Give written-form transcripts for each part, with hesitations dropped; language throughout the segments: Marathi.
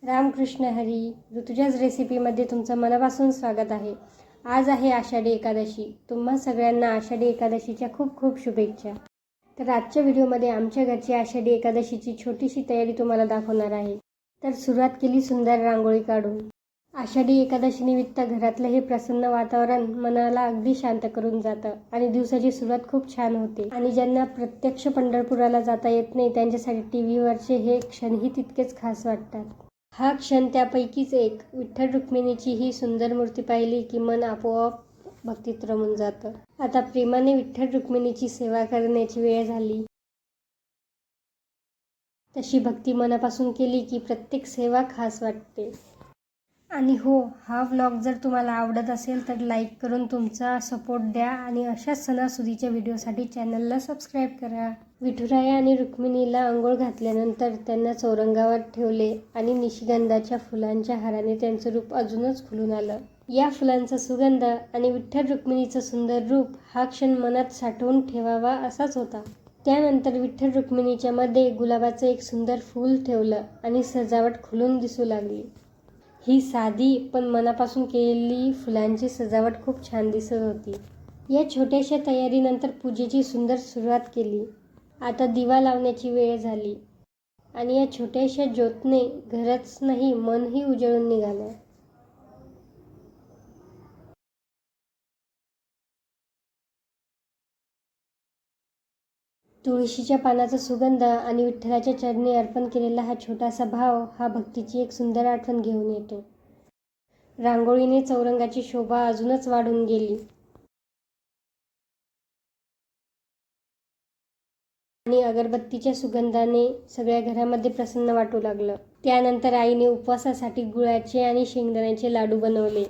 रामकृष्ण हरी. ऋतुजाज रेसिपीमध्ये तुमचं मनापासून स्वागत आहे. आज आहे आषाढी एकादशी. तुम्हा सगळ्यांना आषाढी एकादशीच्या खूप खूप शुभेच्छा. तर आजच्या व्हिडिओमध्ये आमच्या घरची आषाढी एकादशीची छोटीशी तयारी तुम्हाला दाखवणार आहे. तर सुरुवात केली सुंदर रांगोळी काढून. आषाढी एकादशीनिमित्त घरातलं हे प्रसन्न वातावरण मनाला अगदी शांत करून जातं आणि दिवसाची सुरुवात खूप छान होते. आणि ज्यांना प्रत्यक्ष पंढरपुराला जाता येत नाही त्यांच्यासाठी टीव्हीवरचे हे क्षणही तितकेच खास वाटतात. हा क्षण त्यापैकीच एक. विठ्ठल रुक्मिणीची ही सुंदर मूर्ती पाहिली की मन आपोआप भक्तीत रमून जातं. आता प्रेमाने विठ्ठल रुक्मिणीची सेवा करण्याची वेळ झाली. तशी भक्ती मनापासून केली की प्रत्येक सेवा खास वाटते. आणि हो, हा व्लॉग जर तुम्हाला आवडत असेल तर लाईक करून तुमचा सपोर्ट द्या आणि अशाच सणासुदीच्या व्हिडिओसाठी चॅनलला सबस्क्राईब करा. विठुराया आणि रुक्मिणीला अंघोळ घातल्यानंतर त्यांना चौरंगावर ठेवले आणि निशिगंधाच्या फुलांच्या हाराने त्यांचं रूप अजूनच खुलून आलं. या फुलांचा सुगंध आणि विठ्ठल रुक्मिणीचं सुंदर रूप हा क्षण मनात साठवून ठेवावा असाच होता. त्यानंतर विठ्ठल रुक्मिणीच्या मध्ये गुलाबाचं एक सुंदर फूल ठेवलं आणि सजावट खुलून दिसू लागली. ही साधी पण मनापासून केलेली फुलांची सजावट खूप छान दिसत होती. या छोट्याशा तयारीनंतर पूजेची सुंदर सुरुवात केली. आता दिवा लावण्याची वेळ झाली आणि या छोट्याशा ज्योतने घरच नाही मनही उजळून निघालं. तुळशीच्या पानाचा सुगंध आणि विठ्ठलाच्या चरणी अर्पण केलेला हा छोटासा भाव हा भक्तीची एक सुंदर आठवण घेऊन येतो. रांगोळीने चौरंगाची शोभा अजूनच वाढून गेली आणि अगरबत्तीच्या सुगंधाने सगळ्या घरामध्ये प्रसन्न वाटू लागलं. त्यानंतर आईने उपवासासाठी गुळाचे आणि शेंगदाण्याचे लाडू बनवले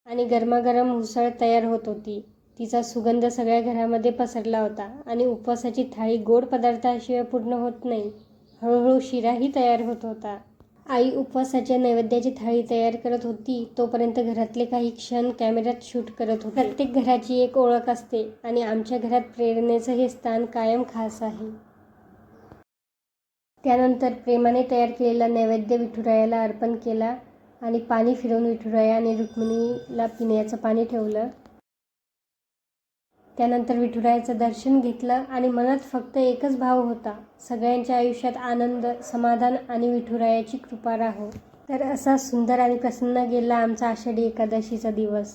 आणि गरमागरम उसळ तयार होत होती. तिचा सुगंध सगळ्या घरामध्ये पसरला होता आणि उपवासाची थाळी गोड पदार्थाशिवाय पूर्ण होत नाही. हळूहळू शिराही तयार होत होता. आई उपवासाच्या नैवेद्याची थाळी तयार करत होती तोपर्यंत घरातले काही क्षण कॅमेऱ्यात शूट करत होते. प्रत्येक घराची एक ओळख असते आणि आमच्या घरात प्रेरणेचं हे स्थान कायम खास आहे. त्यानंतर प्रेमाने तयार केलेला नैवेद्य विठुरायाला अर्पण केला आणि पाणी फिरवून विठुराया आणि रुक्मिणीला पिण्याचं पाणी ठेवलं. त्यानंतर विठुरायाचं दर्शन घेतलं आणि मनात फक्त एकच भाव होता, सगळ्यांच्या आयुष्यात आनंद, समाधान आणि विठुरायाची कृपा राहो. तर असा सुंदर आणि प्रसन्न गेला आमचा आषाढी एकादशीचा दिवस.